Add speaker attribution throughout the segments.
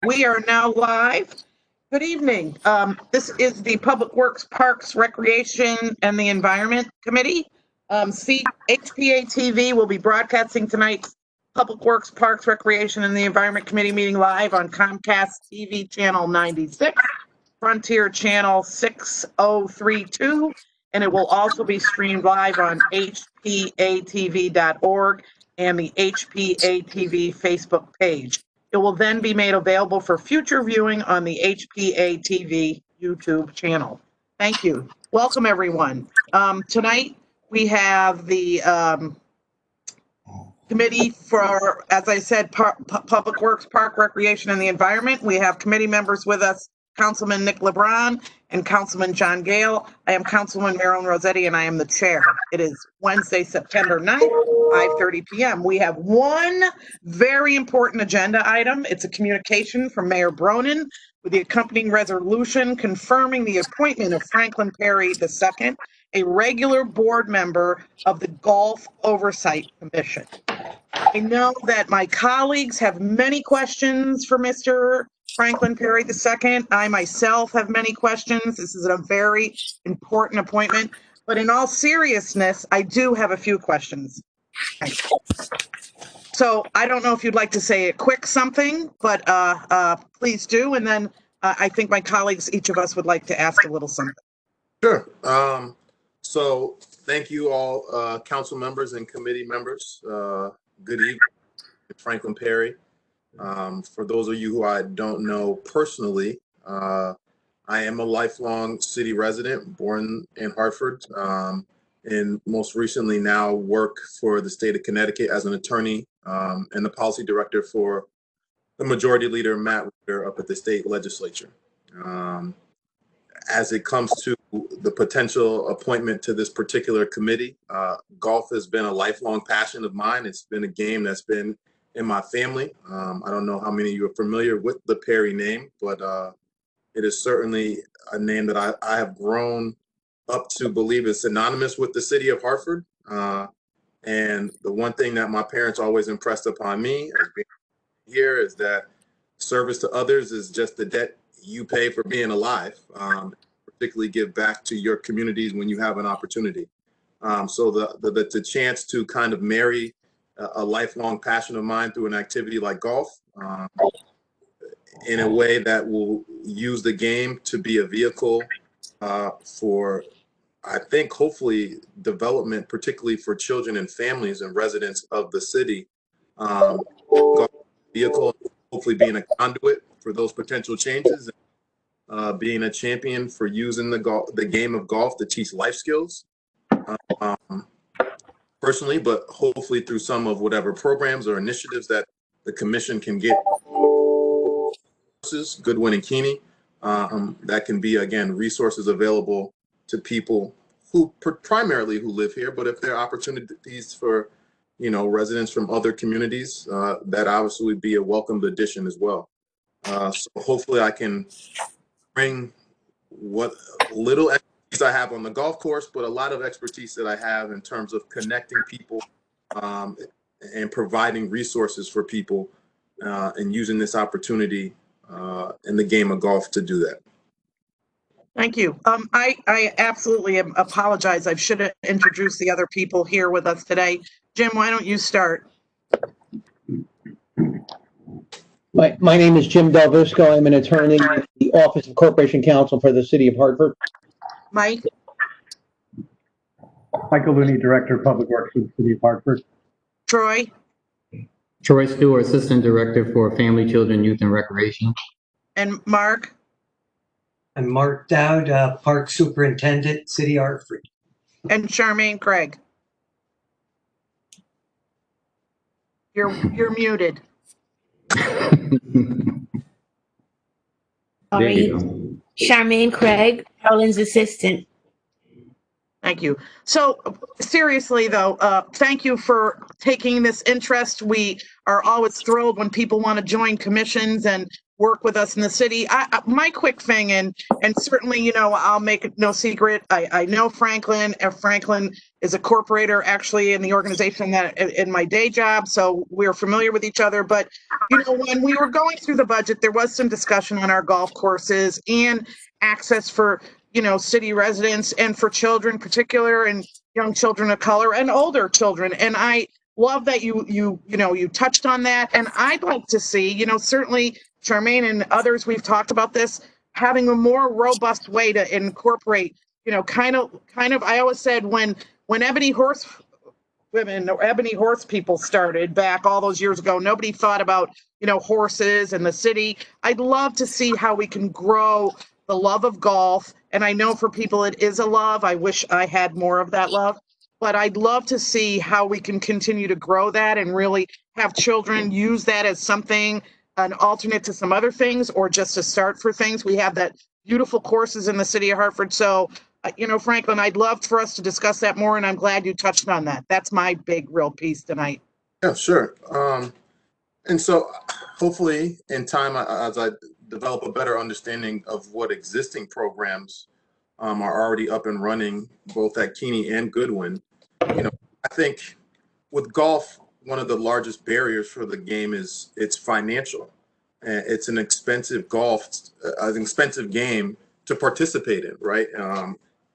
Speaker 1: We are now live. Good evening. This is the Public Works, Parks, Recreation, and the Environment Committee. HPA-TV will be broadcasting tonight's Public Works, Parks, Recreation, and the Environment Committee meeting live on Comcast TV Channel 96, Frontier Channel 6032, and it will also be streamed live on HPATV.org and the HPA-TV Facebook page. It will then be made available for future viewing on the HPA-TV YouTube channel. Thank you. Welcome, everyone. Tonight, we have the committee for, as I said, Public Works, Park, Recreation, and the Environment. We have committee members with us, Councilman Nick LeBron and Councilman John Gale. I am Councilman Marilyn Rossetti, and I am the chair. It is Wednesday, September 9th, 5:30 p.m. We have one very important agenda item. It's a communication from Mayor Bronin with the accompanying resolution confirming the appointment of Franklin Perry II, a regular board member of the Golf Oversight Commission. I know that my colleagues have many questions for Mr. Franklin Perry II. I myself have many questions. This is a very important appointment, but in all seriousness, I do have a few questions. So I don't know if you'd like to say a quick something, but please do. And then I think my colleagues, each of us would like to ask a little something.
Speaker 2: Sure. So thank you all, council members and committee members. Good evening, Franklin Perry. For those of you who I don't know personally, I am a lifelong city resident, born in Hartford, and most recently now work for the state of Connecticut as an attorney and the policy director for the majority leader, Matt Ritter, up at the state legislature. As it comes to the potential appointment to this particular committee, golf has been a lifelong passion of mine. It's been a game that's been in my family. I don't know how many of you are familiar with the Perry name, but it is certainly a name that I have grown up to believe is synonymous with the city of Hartford. And the one thing that my parents always impressed upon me as being here is that service to others is just the debt you pay for being alive, particularly give back to your communities when you have an opportunity. So the chance to kind of marry a lifelong passion of mine through an activity like golf in a way that will use the game to be a vehicle for, I think, hopefully development, particularly for children and families and residents of the city. Vehicle, hopefully being a conduit for those potential changes, being a champion for using the game of golf to teach life skills. Personally, but hopefully through some of whatever programs or initiatives that the commission can get, Goodwin and Keeney, that can be, again, resources available to people who primarily who live here, but if there are opportunities for, you know, residents from other communities, that obviously would be a welcomed addition as well. So hopefully I can bring what little expertise I have on the golf course, but a lot of expertise that I have in terms of connecting people and providing resources for people and using this opportunity in the game of golf to do that.
Speaker 1: Thank you. I absolutely apologize. I should have introduced the other people here with us today. Jim, why don't you start?
Speaker 3: My name is Jim Davisco. I'm an attorney at the Office of Corporation Counsel for the City of Hartford.
Speaker 1: Mike?
Speaker 4: Michael Looney, Director of Public Works for the City of Hartford.
Speaker 1: Troy?
Speaker 5: Troy Stewart, Assistant Director for Family, Children, Youth, and Recreation.
Speaker 1: And Mark?
Speaker 6: I'm Mark Dowd, Park Superintendent, City of Hartford.
Speaker 1: And Charmaine Craig? You're muted.
Speaker 7: Sorry. Charmaine Craig, Helen's assistant.
Speaker 1: Thank you. So seriously, though, thank you for taking this interest. We are always thrilled when people want to join commissions and work with us in the city. My quick thing, and certainly, you know, I'll make it no secret. I know Franklin. Franklin is a corporator actually in the organization that in my day job. So we're familiar with each other. But, when we were going through the budget, there was some discussion on our golf courses and access for, city residents and for children, particular and young children of color and older children. And I love that you touched on that. And I'd like to see, certainly Charmaine and others, we've talked about this, having a more robust way to incorporate, kind of, I always said when ebony horse women or ebony horse people started back all those years ago, nobody thought about, horses and the city. I'd love to see how we can grow the love of golf. And I know for people it is a love. I wish I had more of that love. But I'd love to see how we can continue to grow that and really have children use that as something, an alternate to some other things, or just a start for things. We have that beautiful courses in the city of Hartford. So, Franklin, I'd love for us to discuss that more, and I'm glad you touched on that. That's my big, real piece tonight.
Speaker 2: Yeah, sure. And so hopefully in time, as I develop a better understanding of what existing programs are already up and running, both at Keeney and Goodwin, I think with golf, one of the largest barriers for the game is it's financial. It's an expensive game to participate in, right?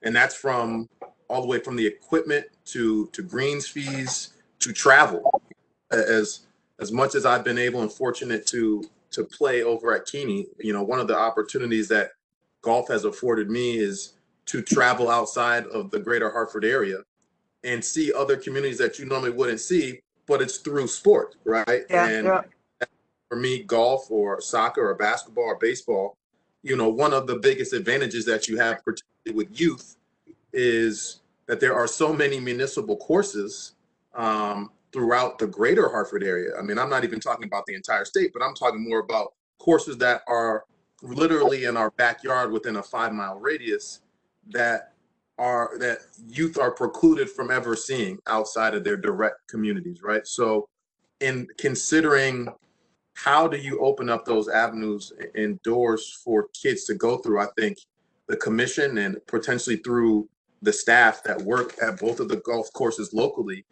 Speaker 2: And that's from all the way from the equipment to greens fees to travel. As much as I've been able and fortunate to play over at Keeney, one of the opportunities that golf has afforded me is to travel outside of the greater Hartford area and see other communities that you normally wouldn't see, but it's through sport, right?
Speaker 1: Yeah,
Speaker 2: and
Speaker 1: yeah.
Speaker 2: For me, golf or soccer or basketball or baseball, one of the biggest advantages that you have, particularly with youth, is that there are so many municipal courses throughout the greater Hartford area. I mean, I'm not even talking about the entire state, but I'm talking more about courses that are literally in our backyard within a 5-mile radius that youth are precluded from ever seeing outside of their direct communities, right? So in considering how do you open up those avenues and doors for kids to go through, I think the commission and potentially through the staff that work at both of the golf courses locally,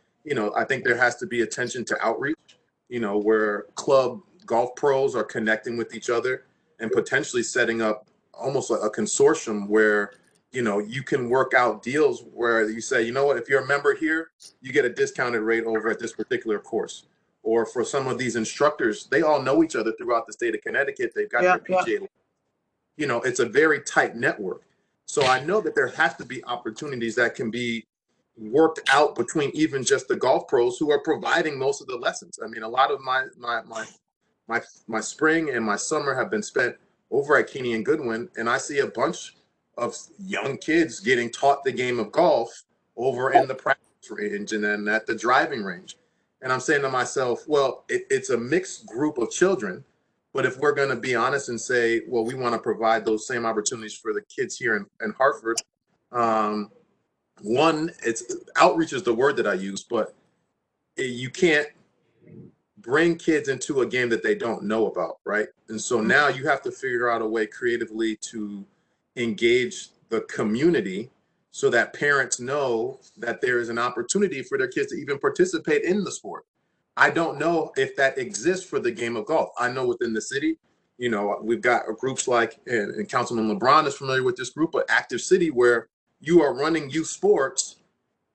Speaker 2: I think there has to be attention to outreach, where club golf pros are connecting with each other and potentially setting up almost like a consortium where, you can work out deals where you say, what, if you're a member here, you get a discounted rate over at this particular course. Or for some of these instructors, they all know each other throughout the state of Connecticut. They've got their PGA. It's a very tight network. So I know that there has to be opportunities that can be worked out between even just the golf pros who are providing most of the lessons. I mean, a lot of my spring and my summer have been spent over at Keeney and Goodwin, and I see a bunch of young kids getting taught the game of golf over in the practice range and then at the driving range. And I'm saying to myself, well, it's a mixed group of children, but if we're going to be honest and say, well, we want to provide those same opportunities for the kids here in Hartford, it's outreach is the word that I use, but you can't bring kids into a game that they don't know about, right? And so now you have to figure out a way creatively to engage the community so that parents know that there is an opportunity for their kids to even participate in the sport. I don't know if that exists for the game of golf. I know within the city, we've got groups like, and Councilman LeBron is familiar with this group, but Active City, where you are running youth sports,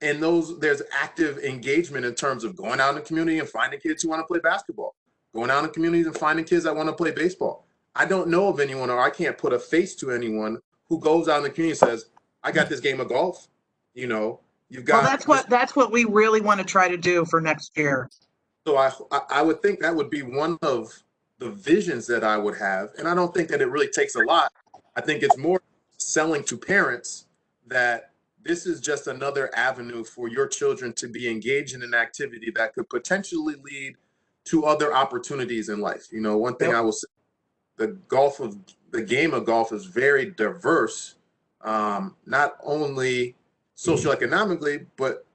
Speaker 2: and there's active engagement in terms of going out in the community and finding kids who want to play basketball, going out in communities and finding kids that want to play baseball. I don't know of anyone, or I can't put a face to anyone who goes out in the community and says, I got this game of golf. You've got.
Speaker 1: Well, that's what we really want to try to do for next year.
Speaker 2: So I would think that would be one of the visions that I would have. And I don't think that it really takes a lot. I think it's more selling to parents that this is just another avenue for your children to be engaged in an activity that could potentially lead to other opportunities in life. One thing I will say, the game of golf is very diverse, not only socioeconomically, but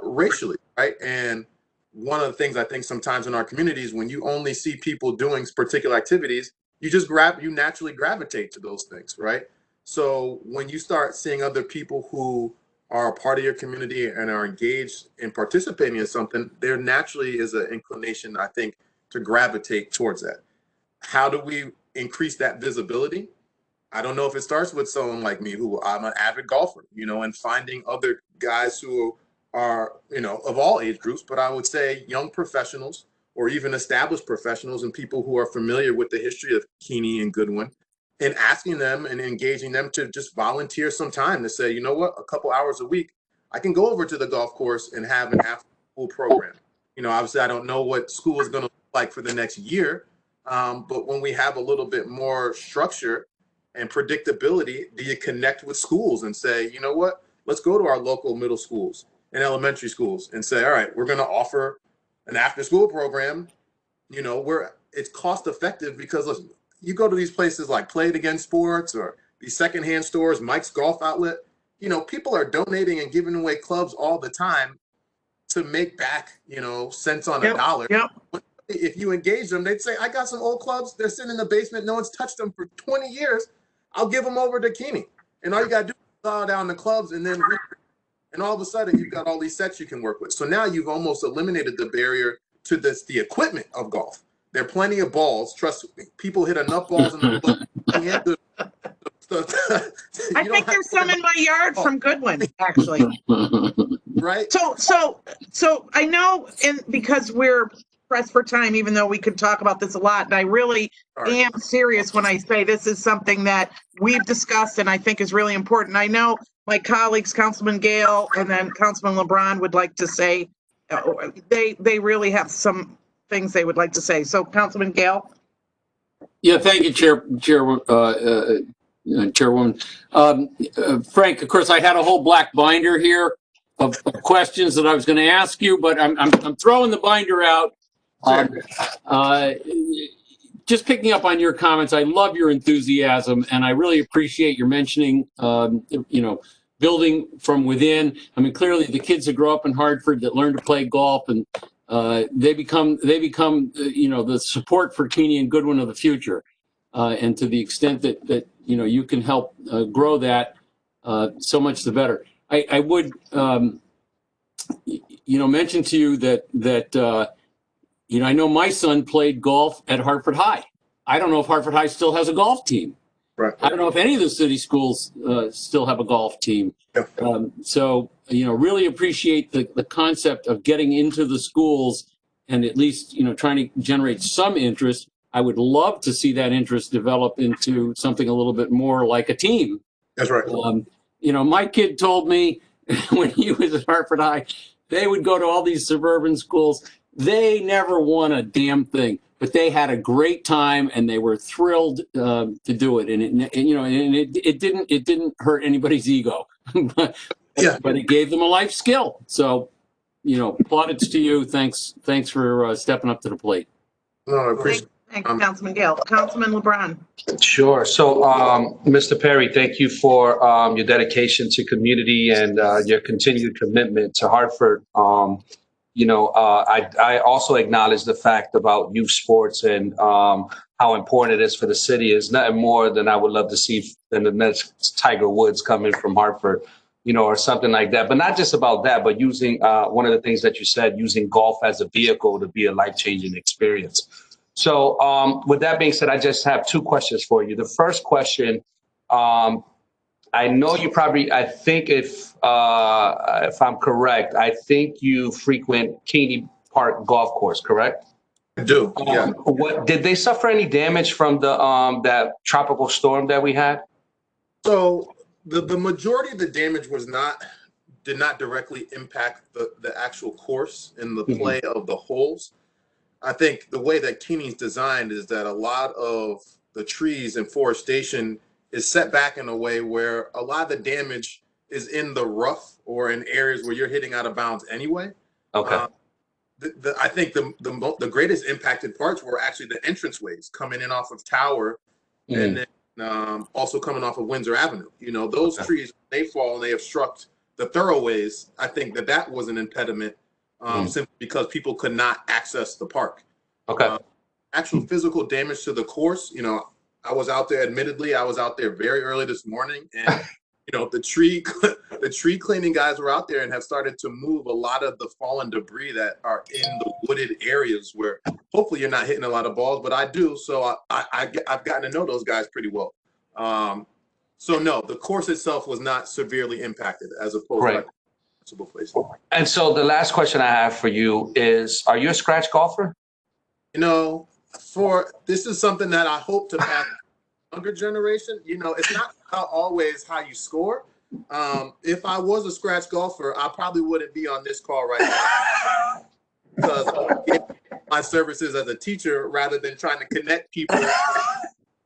Speaker 2: racially, right? And one of the things I think sometimes in our communities, when you only see people doing particular activities, you naturally gravitate to those things, right? So when you start seeing other people who are a part of your community and are engaged in participating in something, there naturally is an inclination, I think, to gravitate towards that. How do we increase that visibility? I don't know if it starts with someone like me, who I'm an avid golfer, and finding other guys who are, of all age groups, but I would say young professionals or even established professionals and people who are familiar with the history of Keeney and Goodwin, and asking them and engaging them to just volunteer some time to say, you know what, a couple hours a week, I can go over to the golf course and have an after school program. Obviously I don't know what school is going to look like for the next year, but when we have a little bit more structure and predictability, do you connect with schools and say, you know what, let's go to our local middle schools and elementary schools and say, all right, we're going to offer an after school program, where it's cost effective, because listen, you go to these places like Play It Again Sports or these secondhand stores, Mike's Golf Outlet, people are donating and giving away clubs all the time to make back, cents on a dollar.
Speaker 1: Yep.
Speaker 2: If you engage them, they'd say, I got some old clubs. They're sitting in the basement. No one's touched them for 20 years. I'll give them over to Keeney. And all you got to do is follow down the clubs, and all of a sudden you've got all these sets you can work with. So now you've almost eliminated the barrier to the equipment of golf. There are plenty of balls. Trust me, people hit enough balls in the
Speaker 1: I think there's some in my yard from Goodwin, actually.
Speaker 2: Right.
Speaker 1: So I know, because we're pressed for time, even though we could talk about this a lot, and I really am serious when I say this is something that we've discussed and I think is really important. I know my colleagues, Councilman Gale and then Councilman LeBron, would like to say, they really have some things they would like to say. So Councilman Gale.
Speaker 8: Yeah, thank you, Chairwoman. Frank, of course, I had a whole black binder here of questions that I was going to ask you, but I'm throwing the binder out. Just picking up on your comments, I love your enthusiasm, and I really appreciate your mentioning, building from within. I mean, clearly the kids that grow up in Hartford that learn to play golf, and they become the support for Keeney and Goodwin of the future. And to the extent that you can help grow that, so much the better. I would mention to you that I know my son played golf at Hartford High. I don't know if Hartford High still has a golf team.
Speaker 2: Right.
Speaker 8: I don't know if any of the city schools still have a golf team. So, really appreciate the concept of getting into the schools and at least, trying to generate some interest. I would love to see that interest develop into something a little bit more like a team.
Speaker 2: That's right.
Speaker 8: My kid told me when he was at Hartford High, they would go to all these suburban schools. They never won a damn thing, but they had a great time and they were thrilled to do it. And it didn't hurt anybody's ego, but it gave them a life skill. So, plaudits to you. Thanks for stepping up to the plate.
Speaker 2: No, I appreciate it.
Speaker 1: Thank you, Councilman Gale. Councilman LeBron.
Speaker 9: Sure. So, Mr. Perry, thank you for your dedication to community and your continued commitment to Hartford. I also acknowledge the fact about youth sports and how important it is for the city. It's nothing more than I would love to see than the next Tiger Woods coming from Hartford, or something like that. But not just about that, but using one of the things that you said, using golf as a vehicle to be a life-changing experience. So with that being said, I just have two questions for you. The first question, I know you probably, I think if I'm correct, I think you frequent Keeney Park Golf Course, correct?
Speaker 2: I do, yeah.
Speaker 9: What did they suffer any damage from the that tropical storm that we had?
Speaker 2: So the majority of the damage did not directly impact the actual course and the play of the holes. I think the way that Keeney's designed is that a lot of the trees and forestation is set back in a way where a lot of the damage is in the rough or in areas where you're hitting out of bounds anyway.
Speaker 9: Okay.
Speaker 2: I think the greatest impacted parts were actually the entranceways coming in off of Tower and then also coming off of Windsor Avenue. Those trees, they fall and they obstruct the thoroughways. I think that was an impediment. Simply because people could not access the park.
Speaker 9: Okay.
Speaker 2: Actual physical damage to the course, I was out there, admittedly, I was out there very early this morning, and, the the tree cleaning guys were out there and have started to move a lot of the fallen debris that are in the wooded areas where hopefully you're not hitting a lot of balls, but I do. So I've gotten to know those guys pretty well. So no, the course itself was not severely impacted as opposed
Speaker 9: Right.
Speaker 2: to possible places.
Speaker 9: And so the last question I have for you is, are you a scratch golfer?
Speaker 2: You know, this is something that I hope to pass to the younger generation. You know, it's not always how you score. If I was a scratch golfer, I probably wouldn't be on this call right now because I get my services as a teacher rather than trying to connect people,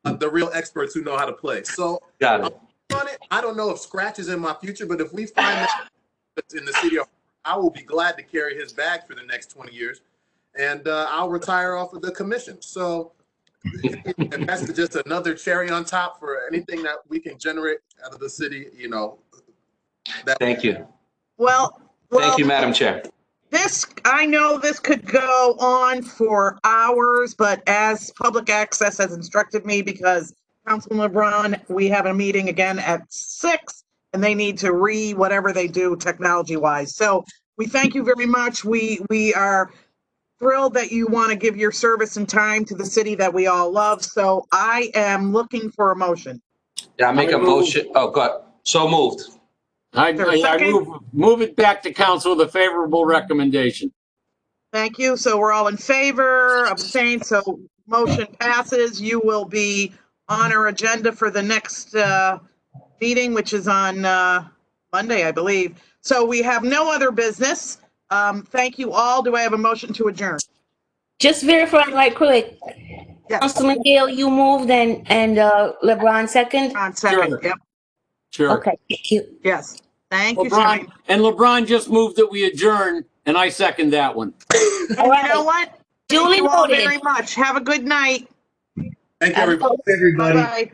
Speaker 2: the real experts who know how to play. So
Speaker 9: Got it.
Speaker 2: on it, I don't know if scratch is in my future, but if we find that in the city, I will be glad to carry his bag for the next 20 years, and I'll retire off of the commission. So if that's just another cherry on top for anything that we can generate out of the city, you know.
Speaker 9: Thank you.
Speaker 1: Well,
Speaker 9: Thank you, Madam Chair.
Speaker 1: I know this could go on for hours, but as public access has instructed me, because Councilman LeBron, we have a meeting again at 6, and they need to whatever they do technology-wise. So we thank you very much. We are thrilled that you want to give your service and time to the city that we all love. So I am looking for a motion.
Speaker 9: Yeah, I make a motion. Oh, God. So moved.
Speaker 8: I move it back to council with a favorable recommendation.
Speaker 1: Thank you. So we're all in favor, abstain. So motion passes. You will be on our agenda for the next meeting, which is on Monday, I believe. So we have no other business. Thank you all. Do I have a motion to adjourn?
Speaker 7: Just verify right quick.
Speaker 1: Yes.
Speaker 7: Councilman Gale, you moved and LeBron second?
Speaker 1: On second.
Speaker 8: Sure.
Speaker 1: Yep.
Speaker 8: Sure.
Speaker 7: Okay, thank you.
Speaker 1: Yes. Thank you,
Speaker 8: LeBron,
Speaker 1: Shane.
Speaker 8: and LeBron just moved that we adjourn, and I second that one.
Speaker 1: And you know what? Thank
Speaker 7: Duly
Speaker 1: you all
Speaker 7: noted.
Speaker 1: very much. Have a good night.
Speaker 2: Thank you, everybody.
Speaker 4: Everybody.
Speaker 1: Bye-bye.